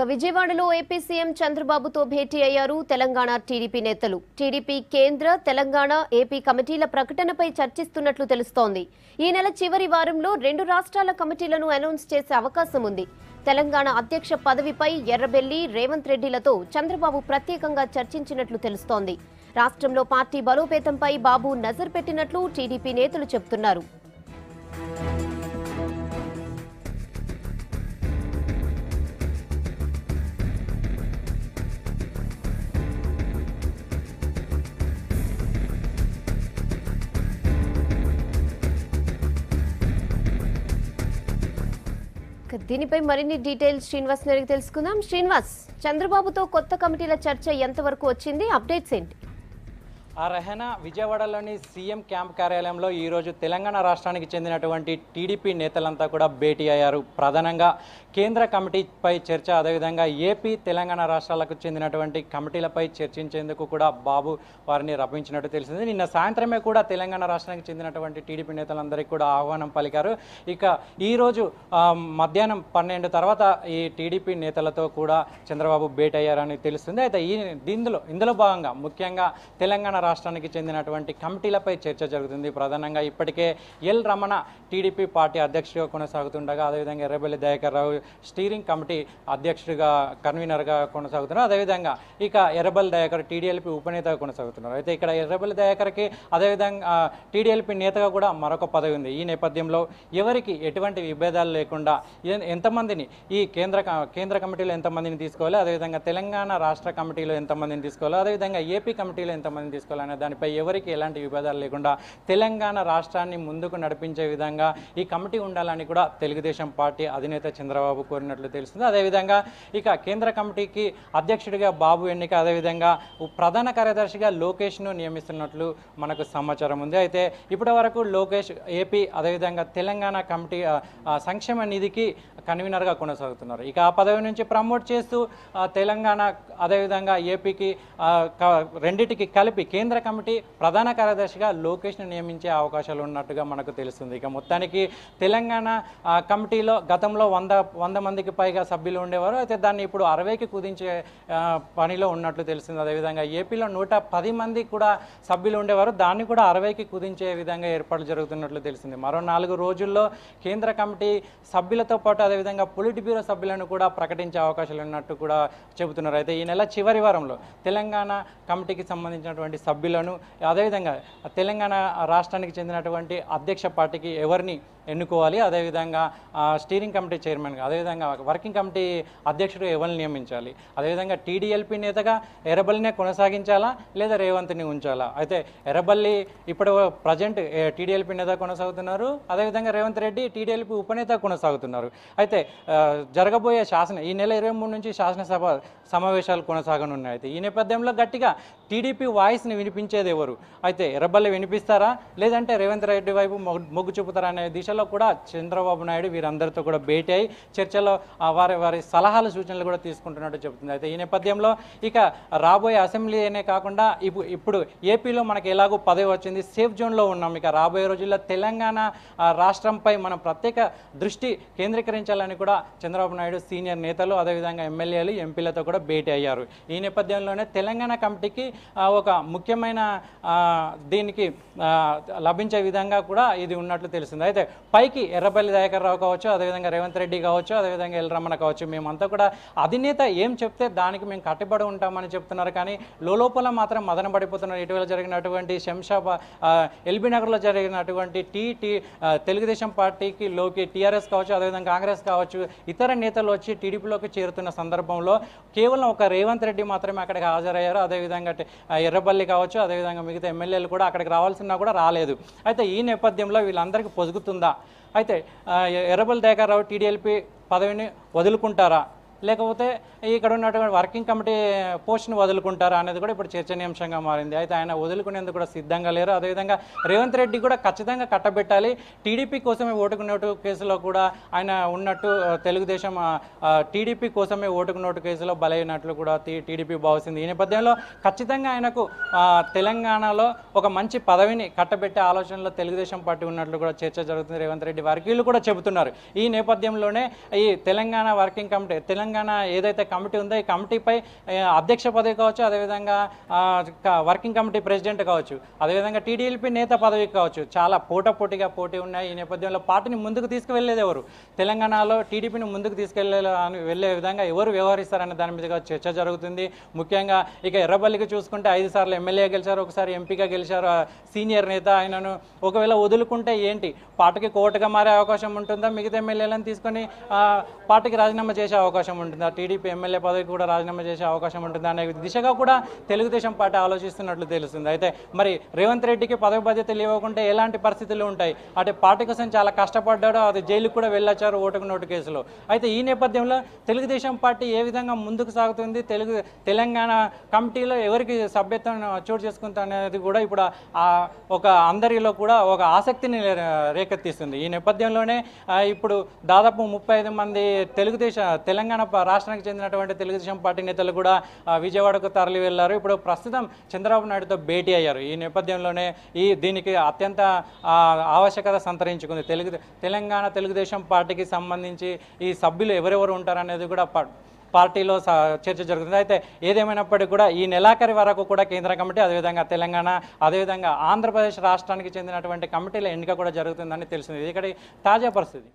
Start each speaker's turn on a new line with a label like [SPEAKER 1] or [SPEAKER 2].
[SPEAKER 1] విజయవాడలో AP CM చంద్రబాబుతో భేటీ అయ్యారు తెలంగాణ టీడీపీ నేతలు. టీడీపీ కేంద్ర, తెలంగాణ, ఏపీ కమిటీల ప్రకటనపై చర్చిస్తున్నట్లు తెలుస్తోంది. ఈ నెల చివరి వారంలో 2 రాష్ట్రాల కమిటీలను అనౌన్స్ చేసే అవకాశం ఉంది. తెలంగాణ అధ్యక్ష పదవిపై ఎర్రబెల్లి, రేవంత్ రెడ్డిలతో చంద్రబాబు ప్రత్యేకంగా చర్చించినట్లు తెలుస్తోంది. రాష్ట్రంలో పార్టీ బలోపేతంపై బాబు నజర్ పెట్టినట్లు టీడీపీ నేతలు చెబుతున్నారు. దీనిపై మరిన్ని డీటెయిల్స్ శ్రీనివాస్ అడిగి తెలుసుకుందాం. శ్రీనివాస్, చంద్రబాబుతో కొత్త కమిటీల చర్చ ఎంతవరకు వచ్చింది? అప్డేట్స్ ఏంటి?
[SPEAKER 2] రెహనా విజయవాడలోని సీఎం క్యాంప్ కార్యాలయంలో ఈరోజు తెలంగాణ రాష్ట్రానికి చెందినటువంటి టీడీపీ నేతలంతా కూడా భేటీ అయ్యారు. ప్రధానంగా కేంద్ర కమిటీపై చర్చ, అదేవిధంగా ఏపీ, తెలంగాణ రాష్ట్రాలకు చెందినటువంటి కమిటీలపై చర్చించేందుకు కూడా బాబు వారిని రప్పించినట్టు తెలిసింది. నిన్న సాయంత్రమే కూడా తెలంగాణ రాష్ట్రానికి చెందినటువంటి టీడీపీ నేతలందరికీ కూడా ఆహ్వానం పలికారు. ఇక ఈరోజు మధ్యాహ్నం 12 తర్వాత ఈ టీడీపీ నేతలతో కూడా చంద్రబాబు భేటీ అయ్యారని తెలుస్తుంది. అయితే ఇందులో భాగంగా ముఖ్యంగా తెలంగాణ రాష్ట్రానికి చెందినటువంటి కమిటీలపై చర్చ జరుగుతుంది. ప్రధానంగా ఇప్పటికే ఎల్ రమణ టీడీపీ పార్టీ అధ్యక్షుడిగా కొనసాగుతుండగా, అదేవిధంగా ఎర్రబెల్లి దయాకర్ రావు స్టీరింగ్ కమిటీ అధ్యక్షుడిగా, కన్వీనర్గా కొనసాగుతున్నారు. అదేవిధంగా ఇక ఎర్రబెల్లి దయాకర్ టీడీఎల్పీ ఉపనేతగా కొనసాగుతున్నారు. అయితే ఇక్కడ ఎర్రబెల్లి దయాకర్కి అదేవిధంగా టీడీఎల్పీ నేతగా కూడా మరొక పదవి ఉంది. ఈ నేపథ్యంలో ఎవరికి ఎటువంటి విభేదాలు లేకుండా ఎంతమందిని ఈ కేంద్ర కమిటీలో ఎంతమందిని తీసుకోవాలి, అదేవిధంగా తెలంగాణ రాష్ట్ర కమిటీలో ఎంతమందిని తీసుకోవాలి, అదేవిధంగా ఏపీ కమిటీలో ఎంతమందిని తీసుకోవాలి అనే దానిపై ఎవరికి ఎలాంటి విభేదాలు లేకుండా తెలంగాణ రాష్ట్రాన్ని ముందుకు నడిపించే విధంగా ఈ కమిటీ ఉండాలని కూడా తెలుగుదేశం పార్టీ అధినేత చంద్రబాబు కోరినట్లు తెలుస్తుంది. అదేవిధంగా ఇక కేంద్ర కమిటీకి అధ్యక్షుడిగా బాబు ఎన్నిక, అదేవిధంగా ప్రధాన కార్యదర్శిగా లోకేష్ను నియమిస్తున్నట్లు మనకు సమాచారం ఉంది. అయితే ఇప్పటి వరకు లోకేష్ ఏపీ అదేవిధంగా తెలంగాణ కమిటీ సంక్షేమ నిధికి కన్వీనర్గా కొనసాగుతున్నారు. ఇక ఆ పదవి నుంచి ప్రమోట్ చేస్తూ తెలంగాణ అదేవిధంగా ఏపీకి రెండింటికి కలిపి కేంద్ర కమిటీ ప్రధాన కార్యదర్శిగా లోకేష్ను నియమించే అవకాశాలు ఉన్నట్టుగా మనకు తెలుస్తుంది. ఇక మొత్తానికి తెలంగాణ కమిటీలో గతంలో 100 మందికి పైగా సభ్యులు ఉండేవారు. అయితే దాన్ని ఇప్పుడు 60కి కుదించే పనిలో ఉన్నట్లు తెలుస్తుంది. అదేవిధంగా ఏపీలో 110 మంది కూడా సభ్యులు ఉండేవారు. దాన్ని కూడా 60కి కుదించే విధంగా ఏర్పాట్లు జరుగుతున్నట్లు తెలిసింది. మరో 4 రోజుల్లో కేంద్ర కమిటీ సభ్యులతో పాటు అదేవిధంగా పొలిట్ బ్యూరో సభ్యులను కూడా ప్రకటించే అవకాశాలు ఉన్నట్టు కూడా చెబుతున్నారు. అయితే ఈ నెల చివరి వారంలో తెలంగాణ కమిటీకి సంబంధించినటువంటి సభ్యులను, అదేవిధంగా తెలంగాణ రాష్ట్రానికి చెందినటువంటి అధ్యక్ష పార్టీకి ఎవరిని ఎన్నుకోవాలి, అదేవిధంగా స్టీరింగ్ కమిటీ చైర్మన్గా, అదేవిధంగా వర్కింగ్ కమిటీ అధ్యక్షుడు ఎవరిని నియమించాలి, అదేవిధంగా టీడీఎల్పీ నేతగా ఎర్రబెల్లినే కొనసాగించాలా లేదా రేవంత్ని ఉంచాలా. అయితే ఎర్రబెల్లి ఇప్పుడు ప్రజెంట్ టీడీఎల్పీ నేత కొనసాగుతున్నారు, అదేవిధంగా రేవంత్ రెడ్డి టీడీఎల్పీ ఉపనేత కొనసాగుతున్నారు. అయితే జరగబోయే ఈ నెల 23 నుంచి శాసనసభ సమావేశాలు కొనసాగనున్నాయి. అయితే ఈ నేపథ్యంలో గట్టిగా టీడీపీ వాయిస్ని వినిపించేది ఎవరు? అయితే ఎర్రబెల్లి వినిపిస్తారా, లేదంటే రేవంత్ రెడ్డి వైపు మొగ్గు చూపుతారా అనే దిశలో కూడా చంద్రబాబు నాయుడు వీరందరితో కూడా భేటీ అయి చర్చలో వారి సలహాలు, సూచనలు కూడా తీసుకుంటున్నట్టు చెబుతుంది. అయితే ఈ నేపథ్యంలో ఇక రాబోయే అసెంబ్లీ అనే కాకుండా ఇప్పుడు ఏపీలో మనకి ఎలాగో పదవి వచ్చింది, సేఫ్ జోన్లో ఉన్నాం. ఇక రాబోయే రోజుల్లో తెలంగాణ రాష్ట్రంపై మనం ప్రత్యేక దృష్టి కేంద్రీకరించాలని కూడా చంద్రబాబు నాయుడు సీనియర్ నేతలు, అదేవిధంగా ఎమ్మెల్యేలు, ఎంపీలతో కూడా భేటీ అయ్యారు. ఈ నేపథ్యంలోనే తెలంగాణ కమిటీకి ఒక ముఖ్యమైన దీనికి లభించే విధంగా కూడా ఇది ఉన్నట్లు తెలిసింది. అయితే పైకి ఎర్రబెల్లి దయాకర్ రావు కావచ్చు, అదేవిధంగా రేవంత్ రెడ్డి కావచ్చు, అదేవిధంగా ఎల్ రమణ కావచ్చు, మేమంతా కూడా అధినేత ఏం చెప్తే దానికి మేము కట్టుబడి ఉంటామని చెప్తున్నారు. కానీ లోపల మాత్రం మదన పడిపోతున్నారు. ఇటీవల జరిగినటువంటి ఎల్బీ నగర్లో జరిగినటువంటి తెలుగుదేశం పార్టీకి టీఆర్ఎస్ కావచ్చు, అదేవిధంగా కాంగ్రెస్ కావచ్చు, ఇతర నేతలు వచ్చి టీడీపీలోకి చేరుతున్న సందర్భంలో కేవలం ఒక రేవంత్ రెడ్డి మాత్రమే అక్కడికి హాజరయ్యారు. అదేవిధంగా ఎర్రబెల్లి కావచ్చు, అదేవిధంగా మిగతా ఎమ్మెల్యేలు కూడా అక్కడికి రావాల్సిన కూడా రాలేదు. అయితే ఈ నేపథ్యంలో వీళ్ళందరికీ పొదుగుతుందా? అయితే ఎర్రబెల్లి దయాకర్ రావు టీడీఎల్పీ పదవిని వదులుకుంటారా, లేకపోతే ఇక్కడ ఉన్నటువంటి వర్కింగ్ కమిటీ పోస్ట్ని వదులుకుంటారా అనేది కూడా ఇప్పుడు చర్చనీయాంశంగా మారింది. అయితే ఆయన వదులుకునేందుకు కూడా సిద్ధంగా లేరు. అదేవిధంగా రేవంత్ రెడ్డి కూడా ఖచ్చితంగా కట్టబెట్టాలి, టీడీపీ కోసమే ఓటుకు నోటు కేసులో కూడా ఆయన ఉన్నట్టు తెలుగుదేశం టీడీపీ కోసమే ఓటుకు నోటు కేసులో బలైనట్లు కూడా టీడీపీ భావిస్తుంది. ఈ నేపథ్యంలో ఖచ్చితంగా ఆయనకు తెలంగాణలో ఒక మంచి పదవిని కట్టబెట్టే ఆలోచనలో తెలుగుదేశం పార్టీ ఉన్నట్లు కూడా చర్చ జరుగుతుంది. రేవంత్ రెడ్డి వర్గీయులు కూడా చెబుతున్నారు. ఈ నేపథ్యంలోనే ఈ తెలంగాణ వర్కింగ్ కమిటీ తెలంగాణ ఏదైతే కమిటీ ఉందో ఈ కమిటీపై అధ్యక్ష పదవి కావచ్చు, అదేవిధంగా వర్కింగ్ కమిటీ ప్రెసిడెంట్ కావచ్చు, అదేవిధంగా టీడీపీ నేత పదవి కావచ్చు, చాలా పోటాపోటీగా పోటీ ఉన్నాయి. ఈ నేపథ్యంలో పార్టీని ముందుకు తీసుకువెళ్ళేది ఎవరు, తెలంగాణలో టీడీపీని ముందుకు వెళ్ళే విధంగా ఎవరు వ్యవహరిస్తారనే దాని మీద చర్చ జరుగుతుంది. ముఖ్యంగా ఇక ఎర్రబల్లికి చూసుకుంటే 5 సార్లు ఎమ్మెల్యే గెలిచారు, ఒకసారి ఎంపీగా గెలిచారు. సీనియర్ నేత ఆయనను ఒకవేళ వదులుకుంటే ఏంటి, పార్టీకి కోటగా మారే అవకాశం ఉంటుందా, మిగతా ఎమ్మెల్యేలను తీసుకొని పార్టీకి రాజీనామా చేసే అవకాశం ఉంటుందా, టీడీపీ ఎమ్మెల్యే పదవికి కూడా రాజీనామా చేసే అవకాశం ఉంటుందా అనే దిశగా కూడా తెలుగుదేశం పార్టీ ఆలోచిస్తున్నట్లు తెలుస్తుంది. అయితే మరి రేవంత్ రెడ్డికి పదవి బాధ్యతలు ఇవ్వకుంటే ఎలాంటి పరిస్థితులు ఉంటాయి, అంటే పార్టీ కోసం చాలా కష్టపడ్డాడు, అది జైలుకు కూడా వెళ్ళొచ్చారు ఓటుకు నోటు కేసులో. అయితే ఈ నేపథ్యంలో తెలుగుదేశం పార్టీ ఏ విధంగా ముందుకు సాగుతుంది, తెలంగాణ కమిటీలో ఎవరికి సభ్యత్వం చోటు చేసుకుంటా అనేది కూడా ఇప్పుడు ఒక అందరిలో కూడా ఒక ఆసక్తిని రేకెత్తిస్తుంది. ఈ నేపథ్యంలోనే ఇప్పుడు దాదాపు 35 మంది తెలంగాణ రాష్ట్రానికి చెందినటువంటి తెలుగుదేశం పార్టీ నేతలు కూడా విజయవాడకు తరలి వెళ్లారు. ఇప్పుడు ప్రస్తుతం చంద్రబాబు నాయుడుతో భేటీ అయ్యారు. ఈ నేపథ్యంలోనే దీనికి అత్యంత ఆవశ్యకత సంతరించుకుంది. తెలంగాణ తెలుగుదేశం పార్టీకి సంబంధించి ఈ సభ్యులు ఎవరెవరు ఉంటారనేది కూడా పార్టీలో చర్చ జరుగుతుంది. అయితే ఏదేమైనప్పటికీ కూడా ఈ నెలాఖరి వరకు కూడా కేంద్ర కమిటీ, అదేవిధంగా తెలంగాణ, అదేవిధంగా ఆంధ్రప్రదేశ్ రాష్ట్రానికి చెందినటువంటి కమిటీల ఎన్నిక కూడా జరుగుతుందని తెలిసింది. ఇక్కడ తాజా పరిస్థితి.